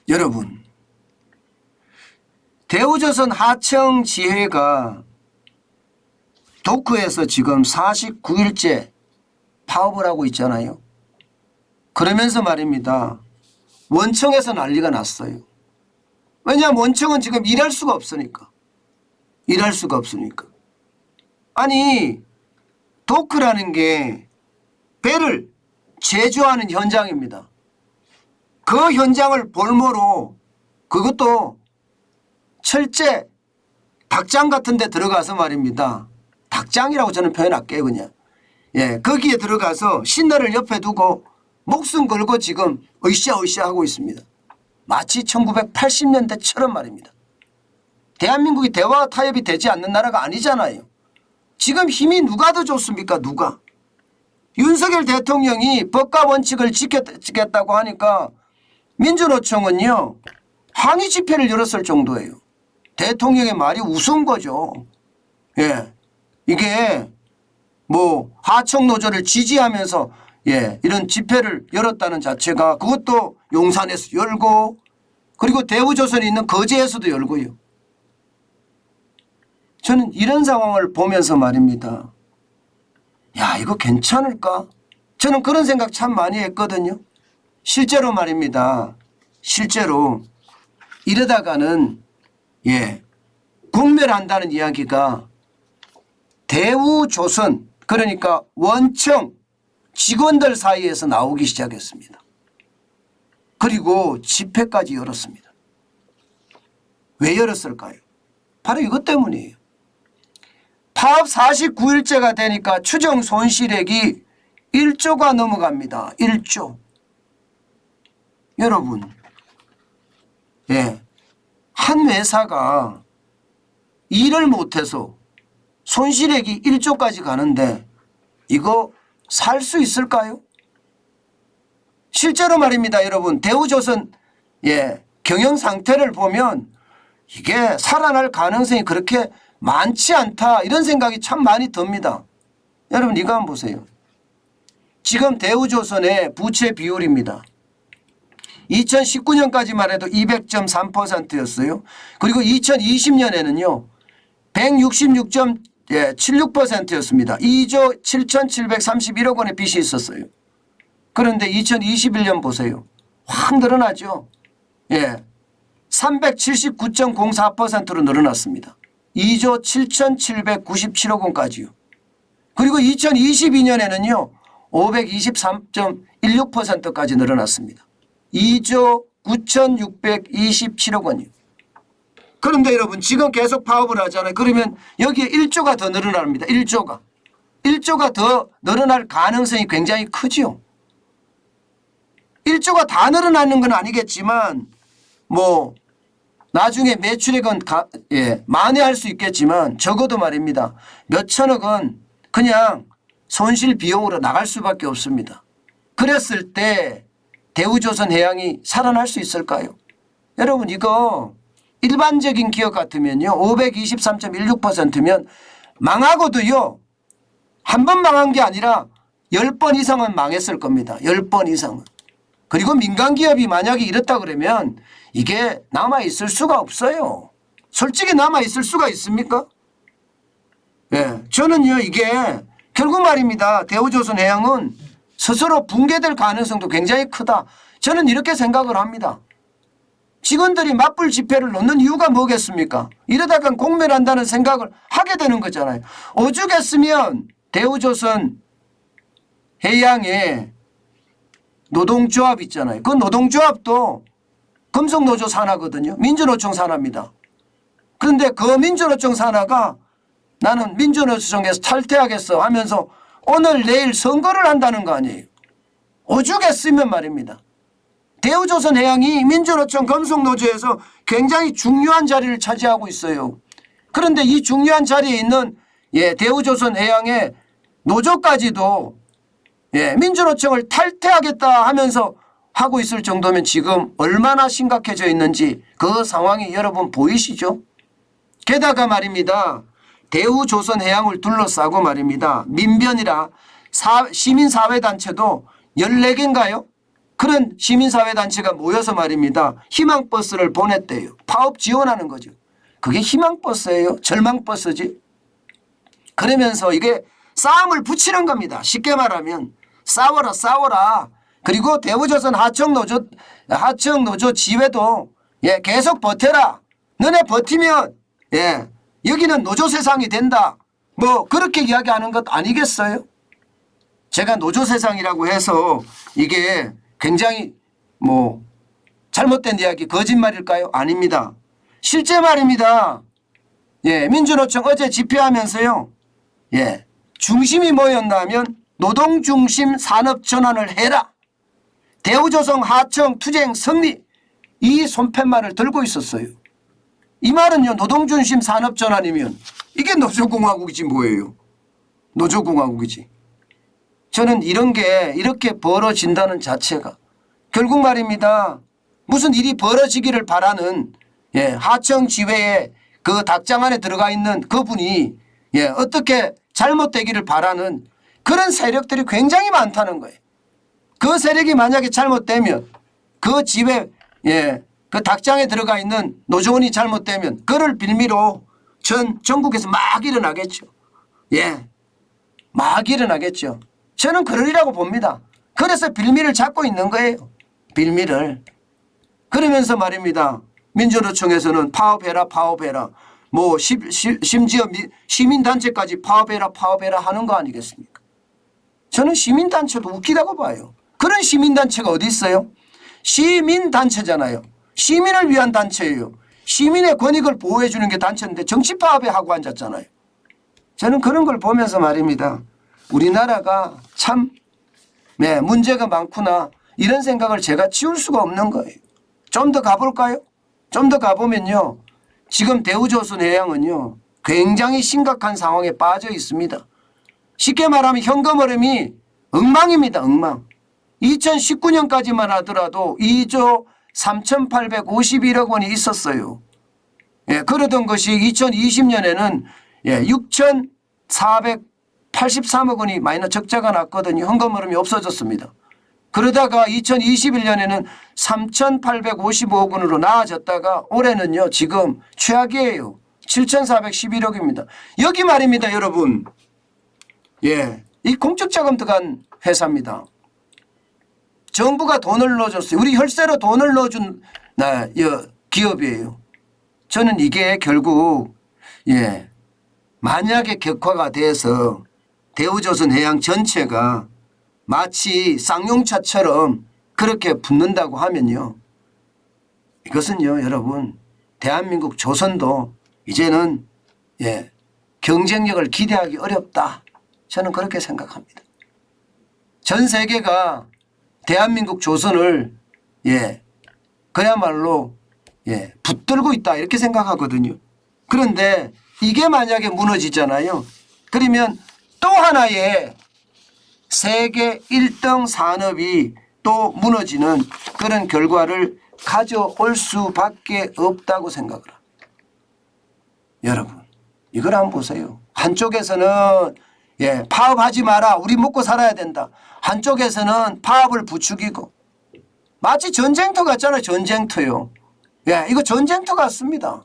여러분, 대우조선 하청지회가 도크에서 지금 49일째 파업을 하고 있잖아요. 그러면서 말입니다. 원청에서 난리가 났어요. 왜냐하면 원청은 지금 일할 수가 없으니까. 일할 수가 없으니까. 아니, 도크라는 게 배를 제조하는 현장입니다. 그 현장을 볼모로 그것도 철제 닭장 같은 데 들어가서 말입니다. 닭장이라고 저는 표현할게요, 그냥. 예, 거기에 들어가서 신나를 옆에 두고 목숨 걸고 지금 으쌰으쌰 하고 있습니다. 마치 1980년대처럼 말입니다. 대한민국이 대화 타협이 되지 않는 나라가 아니잖아요. 지금 힘이 누가 더 좋습니까? 누가? 윤석열 대통령이 법과 원칙을 지켰다고 하니까 민주노총은요 항의 집회를 열었을 정도예요. 대통령의 말이 우스운 거죠. 예, 이게 뭐 하청노조를 지지하면서 예, 이런 집회를 열었다는 자체가 그것도 용산에서 열고 그리고 대우조선에 있는 거제에서도 열고요. 저는 이런 상황을 보면서 말입니다. 야, 이거 괜찮을까? 저는 그런 생각 참 많이 했거든요. 실제로 말입니다. 실제로 이러다가는 예, 국멸한다는 이야기가 대우조선 그러니까 원청 직원들 사이에서 나오기 시작했습니다. 그리고 집회까지 열었습니다. 왜 열었을까요? 바로 이것 때문이에요. 파업 49일째가 되니까 추정 손실액이 1조가 넘어갑니다. 1조. 여러분, 예, 한 회사가 일을 못해서 손실액이 1조까지 가는데 이거 살 수 있을까요? 실제로 말입니다. 여러분, 대우조선 예, 경영 상태를 보면 이게 살아날 가능성이 그렇게 많지 않다 이런 생각이 참 많이 듭니다. 여러분 이거 한번 보세요. 지금 대우조선의 부채 비율입니다. 2019년까지만 해도 200.3%였어요. 그리고 2020년에는요. 166.76%였습니다. 2조 7,731억 원의 빚이 있었어요. 그런데 2021년 보세요. 확 늘어나죠. 예, 379.04%로 늘어났습니다. 2조 7,797억 원까지요. 그리고 2022년에는요. 523.16%까지 늘어났습니다. 2조 9,627억 원이요. 그런데 여러분 지금 계속 파업을 하잖아요. 그러면 여기에 1조가 더 늘어납니다. 1조가. 1조가 더 늘어날 가능성이 굉장히 크죠. 1조가 다 늘어나는 건 아니겠지만 뭐 나중에 매출액은 예, 만회할 수 있겠지만 적어도 말입니다. 몇 천억은 그냥 손실 비용으로 나갈 수밖에 없습니다. 그랬을 때 대우조선해양이 살아날 수 있을까요? 여러분 이거 일반적인 기업 같으면요. 523.16%면 망하고도요. 한 번 망한 게 아니라 10번 이상은 망했을 겁니다. 10번 이상은. 그리고 민간기업이 만약에 이렇다 그러면 이게 남아있을 수가 없어요. 솔직히 남아있을 수가 있습니까? 예, 저는요 이게 결국 말입니다. 대우조선해양은 스스로 붕괴될 가능성도 굉장히 크다. 저는 이렇게 생각을 합니다. 직원들이 맞불 집회를 놓는 이유가 뭐겠습니까? 이러다가 공멸한다는 생각을 하게 되는 거잖아요. 오죽했으면 대우조선 해양에 노동조합 있잖아요. 그 노동조합도 금속노조 산하거든요. 민주노총 산하입니다. 그런데 그 민주노총 산하가 나는 민주노총에서 탈퇴하겠어 하면서 오늘 내일 선거를 한다는 거 아니에요. 오죽했으면 말입니다. 대우조선해양이 민주노총 금속노조에서 굉장히 중요한 자리를 차지하고 있어요. 그런데 이 중요한 자리에 있는 예, 대우조선해양의 노조까지도 예, 민주노총을 탈퇴하겠다 하면서 하고 있을 정도면 지금 얼마나 심각해져 있는지 그 상황이 여러분 보이시죠? 게다가 말입니다. 대우조선해양을 둘러싸고 말입니다. 민변이라 시민사회단체도 14개인가요? 그런 시민사회단체가 모여서 말입니다. 희망버스를 보냈대요. 파업 지원하는 거죠. 그게 희망버스예요? 절망버스지? 그러면서 이게 싸움을 붙이는 겁니다. 쉽게 말하면 싸워라 싸워라. 그리고 대우조선 하청노조 지회도 계속 버텨라. 너네 버티면 여기는 노조 세상이 된다. 뭐 그렇게 이야기하는 것 아니겠어요? 제가 노조 세상이라고 해서 이게 굉장히 뭐 잘못된 이야기 거짓말일까요? 아닙니다. 실제 말입니다. 민주노총 어제 집회하면서요. 중심이 뭐였나 면 노동중심 산업전환을 해라. 대우조선 하청 투쟁 승리. 이 손팻말을 들고 있었어요. 이 말은요. 노동중심 산업전환이면 이게 노조공화국이지 뭐예요. 노조공화국이지. 저는 이런 게 이렇게 벌어진다는 자체가 결국 말입니다. 무슨 일이 벌어지기를 바라는 하청지회의 그 닭장 안에 들어가 있는 그분이 어떻게 잘못되기를 바라는 그런 세력들이 굉장히 많다는 거예요. 그 세력이 만약에 잘못되면 그 지회 그 닭장에 들어가 있는 노조원이 잘못되면 그를 빌미로 전국에서 막 일어나겠죠. 막 일어나겠죠. 저는 그러리라고 봅니다. 그래서 빌미를 잡고 있는 거예요. 빌미를. 그러면서 말입니다. 민주노총에서는 파업해라 파업해라. 뭐 심지어 시민단체까지 파업해라 하는 거 아니겠습니까? 저는 시민단체도 웃기다고 봐요. 그런 시민단체가 어디 있어요? 시민단체잖아요. 시민을 위한 단체예요. 시민의 권익을 보호해 주는 게 단체인데 정치 파업에 하고 앉았잖아요. 저는 그런 걸 보면서 말입니다. 우리나라가 참 문제가 많구나 이런 생각을 제가 지울 수가 없는 거예요. 좀 더 가볼까요? 좀 더 가보면요. 지금 대우조선해양은요. 굉장히 심각한 상황에 빠져 있습니다. 쉽게 말하면 현금 흐름이 엉망입니다. 엉망. 2019년까지만 하더라도 2조 3,851억 원이 있었어요. 그러던 것이 2020년에는 6,483억 원이 마이너스 적자가 났거든요. 현금 흐름이 없어졌습니다. 그러다가 2021년에는 3,855억 원으로 나아졌다가 올해는요. 지금 최악이에요. 7,411억입니다. 여기 말입니다. 여러분. 이 공적자금 들어간 회사입니다. 정부가 돈을 넣어줬어요. 우리 혈세로 돈을 넣어준 기업이에요. 저는 이게 결국 만약에 격화가 돼서 대우조선해양 전체가 마치 쌍용차처럼 그렇게 붙는다고 하면요. 이것은요. 여러분 대한민국 조선도 이제는 경쟁력을 기대하기 어렵다. 저는 그렇게 생각합니다. 전 세계가 대한민국 조선을 그야말로 붙들고 있다 이렇게 생각하거든요. 그런데 이게 만약에 무너지잖아요. 그러면 또 하나의 세계 1등 산업이 또 무너지는 그런 결과를 가져올 수밖에 없다고 생각을 합니다. 여러분 이걸 한번 보세요. 한쪽에서는 파업하지 마라. 우리 먹고 살아야 된다. 한쪽에서는 파업을 부추기고 마치 전쟁터 같잖아요. 전쟁터요. 이거 전쟁터 같습니다.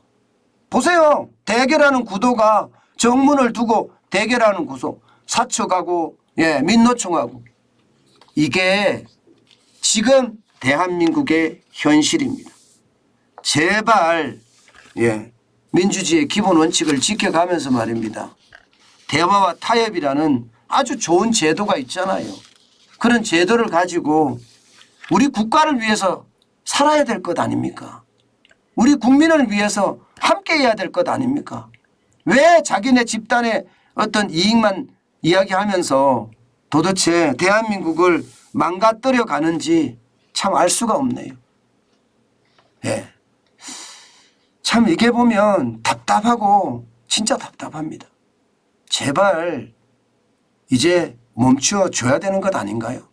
보세요. 대결하는 구도가 정문을 두고 대결하는 구조. 사측하고 민노총하고 이게 지금 대한민국의 현실입니다. 제발 민주주의의 기본 원칙을 지켜가면서 말입니다. 대화와 타협이라는 아주 좋은 제도가 있잖아요. 그런 제도를 가지고 우리 국가를 위해서 살아야 될 것 아닙니까? 우리 국민을 위해서 함께해야 될 것 아닙니까? 왜 자기네 집단의 어떤 이익만 이야기하면서 도대체 대한민국을 망가뜨려 가는지 참 알 수가 없네요. 참 이게 보면 답답하고 진짜 답답합니다. 제발 이제 멈추어 줘야 되는 것 아닌가요?